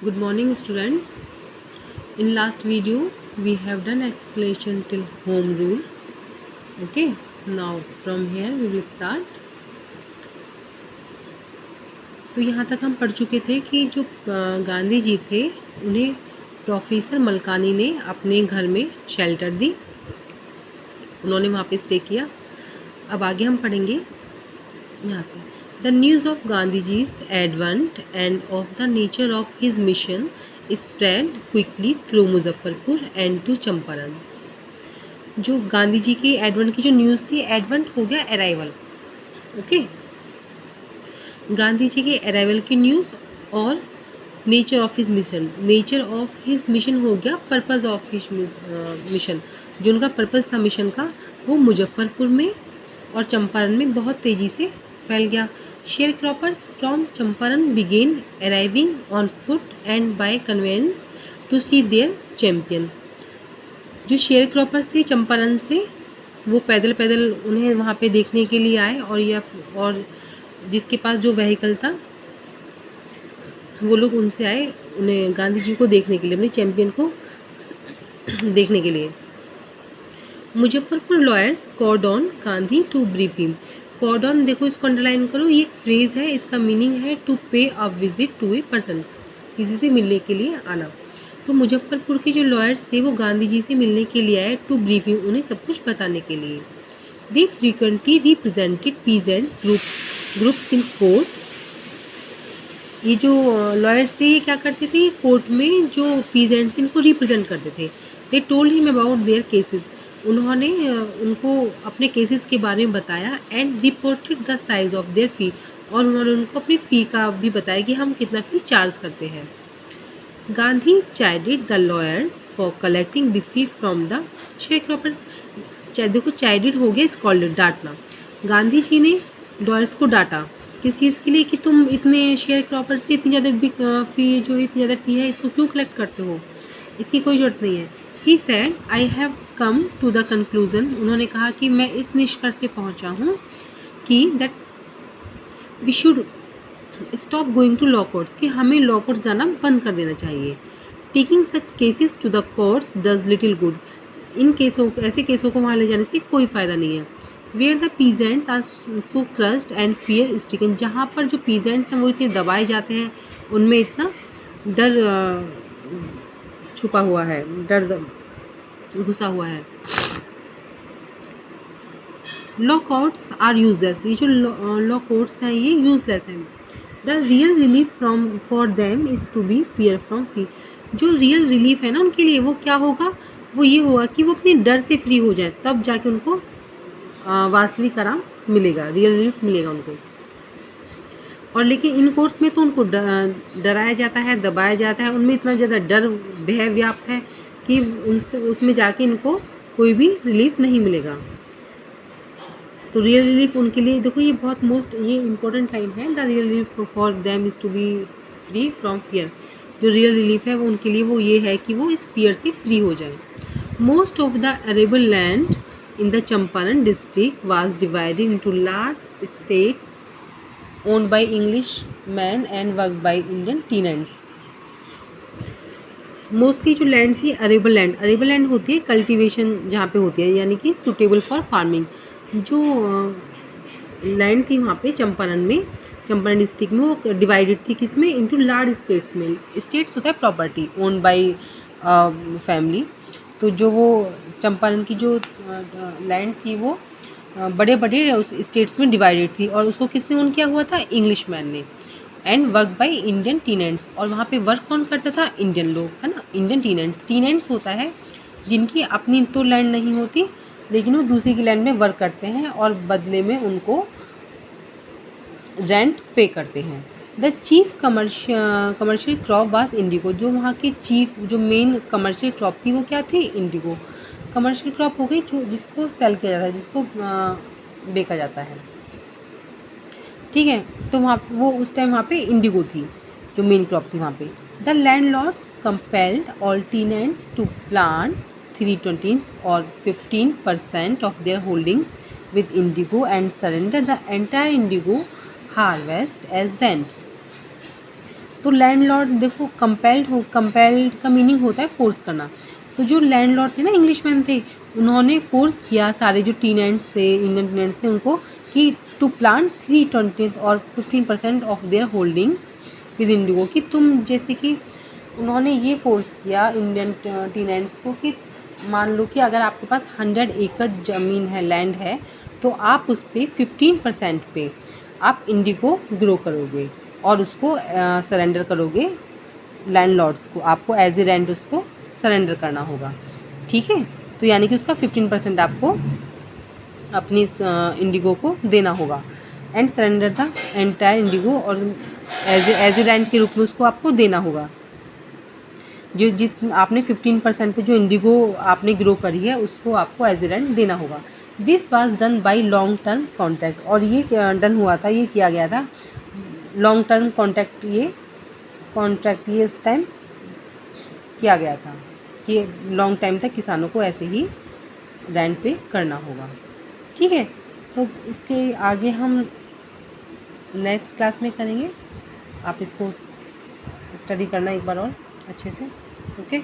Good morning, students. In last video, we have done explanation till home rule. Okay. Now from here we will start. तो यहाँ तक हम पढ़ चुके थे कि जो गांधी जी थे उन्हें प्रोफेसर मलकानी ने अपने घर में शेल्टर दी, उन्होंने वहाँ पे स्टे किया। अब आगे हम पढ़ेंगे यहाँ से। The news of Gandhi ji's advent and of the nature of his mission spread quickly through Muzaffarpur and to Champaran. जो गांधी जी की एडवेंट की जो न्यूज़ थी, एडवेंट हो गया अराइवल, ओके। गांधी जी के अराइवल की न्यूज़ और nature of his mission, nature of his mission हो गया पर्पस ऑफ हिज मिशन। जो उनका पर्पस था मिशन का वो मुजफ्फरपुर में और चंपारण में बहुत तेज़ी से फैल गया। Sharecroppers from Champaran began arriving on foot and by conveyance to see their champion. जो शेयर क्रॉपर्स थे चंपारण से, वो पैदल पैदल उन्हें वहाँ पे देखने के लिए आए, और जिसके पास जो व्हीकल था वो लोग उनसे आए उन्हें गांधी जी को देखने के लिए, अपने चैम्पियन को देखने के लिए। Muzaffarpur lawyers called on Gandhi to brief him. Called on, देखो इसको अंडरलाइन करो, ये एक फ्रेज है, इसका मीनिंग है to pay a visit to a person, किसी से मिलने के लिए आना। तो मुजफ्फरपुर के जो लॉयर्स थे वो गांधी जी से मिलने के लिए आए टू ब्रीफ हिम, उन्हें सब कुछ बताने के लिए। They frequently represented peasants groups in court. ये जो लॉयर्स थे ये क्या करते थे, कोर्ट में जो पीजेंट्स इनको रिप्रेजेंट करते थे। They told him about their cases, उन्होंने उनको अपने केसेस के बारे में बताया। And reported the size of their fee, और उन्होंने उनको अपनी फ़ी का भी बताया कि हम कितना फ़ी चार्ज करते हैं। Gandhi chided the lawyers for collecting the fee from the sharecroppers. देखो चाइडेड हो गया स्कॉल्डेड, डांटना। गांधी जी ने लॉयर्स को डांटा, किस चीज़ के लिए, कि तुम इतने शेयर क्रॉपर्स से इतनी ज़्यादा फ़ी, जो इतनी ज़्यादा फ़ी है इसको क्यों कलेक्ट करते हो, इसकी कोई ज़रूरत नहीं है। He said I have come to the conclusion, उन्होंने कहा कि मैं इस निष्कर्ष पे पहुंचा हूँ कि that we should stop going to law courts, कि हमें लॉ कोर्ट जाना बंद कर देना चाहिए। Taking such cases to the courts does little good, इन केसों, ऐसे केसों को वहाँ ले जाने से कोई फ़ायदा नहीं है। Where the peasants are so crushed and fear stricken, जहाँ पर जो पीजेंट्स हैं वो इतने दबाए जाते हैं, उनमें इतना डर छुपा हुआ है, डर घुसा हुआ है। लॉ कोर्ट्स आर यूजलेस, ये जो लॉ कोर्ट्स हैं ये यूजलेस हैं। The real relief from for them is to be fear from fee, जो रियल रिलीफ है ना उनके लिए वो क्या होगा, वो ये होगा कि वो अपने डर से फ्री हो जाए, तब जाके उनको वास्तविक आराम मिलेगा, रियल रिलीफ मिलेगा उनको। और लेकिन इन कोर्ट्स में तो उनको डराया जाता है, दबाया जाता है, उनमें इतना ज़्यादा डर भय व्याप्त है कि उनसे उसमें जाके इनको कोई भी रिलीफ नहीं मिलेगा। तो रियल रिलीफ उनके लिए, देखो ये बहुत ये इम्पोर्टेंट लाइन है, the real relief for them is to be free from fear. जो रियल रिलीफ है वो उनके लिए वो ये है कि वो इस फियर से फ्री हो जाए। Most of the arable land in the Champaran district was divided into large estates owned by Englishmen and worked by Indian tenants. Mostly जो लैंड थी अरेबल लैंड, अरेबल लैंड होती है कल्टीवेशन जहाँ पे होती है, यानी कि सुटेबल फॉर फार्मिंग। जो लैंड थी वहाँ पे चंपारण में, चंपारण डिस्ट्रिक्ट में, वो डिवाइडेड थी किसमें, इनटू लार्ज स्टेट्स में। स्टेट्स होता है प्रॉपर्टी ओन्ड बाय फैमिली। तो जो वो चंपारण की जो लैंड थी वो बड़े बड़े स्टेट्स में डिवाइडेड थी, और उसको किसने ओन किया हुआ था, इंग्लिशमैन ने। And work by Indian tenants, और वहाँ पे वर्क कौन करता था, इंडियन लोग, है ना, इंडियन टीनेंट्स। टीनेंट्स होता है जिनकी अपनी तो लैंड नहीं होती, लेकिन वो दूसरी की लैंड में वर्क करते हैं और बदले में उनको रेंट पे करते हैं। The chief commercial crop was Indigo, जो वहाँ की चीफ जो मेन कमर्शियल क्रॉप थी वो क्या थी, इंडिगो। कमर्शियल क्रॉप हो गई जो जिसको सेल किया जाता है, जिसको बेचा जाता है, ठीक है। तो वहाँ वो उस टाइम वहाँ पे इंडिगो थी जो मेन क्रॉप थी वहाँ पे। The landlords compelled all tenants to plant 3/20 और 15% of their holdings with indigo and surrender the entire indigo harvest as rent. तो लैंडलॉर्ड देखो कंपेल्ड का मीनिंग होता है फोर्स करना। तो जो लैंडलॉर्ड थे ना इंग्लिशमैन थे, उन्होंने फोर्स किया सारे जो टेनेंट्स थे, इंडियन टेनेंट्स थे उनको, कि टू प्लांट 3/20 और 15% of their holdings with Indigo, कि तुम जैसे कि उन्होंने ये फोर्स किया इंडियन टेनेंट्स को कि मान लो कि अगर आपके पास 100 एकड़ ज़मीन है, लैंड है, तो आप उस पर 15% पे आप इंडिगो ग्रो करोगे और उसको सरेंडर करोगे लैंडलॉर्ड्स को, आपको एज ए रेंट उसको सरेंडर करना होगा। ठीक है, तो यानी कि उसका 15% आपको अपनी इंडिगो को देना होगा and surrender the entire Indigo, और एज ए रेंट के रूप में उसको आपको देना होगा। जो जित आपने 15% पे जो इंडिगो आपने ग्रो करी है उसको आपको एज ए रेंट देना होगा। This was done by long term contract, और ये डन हुआ था, ये किया गया था लॉन्ग टर्म कॉन्ट्रैक्ट, ये उस टाइम किया गया था कि लॉन्ग टाइम तक किसानों को ऐसे ही रेंट पे करना होगा। ठीक है, तो इसके आगे हम नेक्स्ट क्लास में करेंगे। आप इसको स्टडी करना एक बार और अच्छे से। ओके।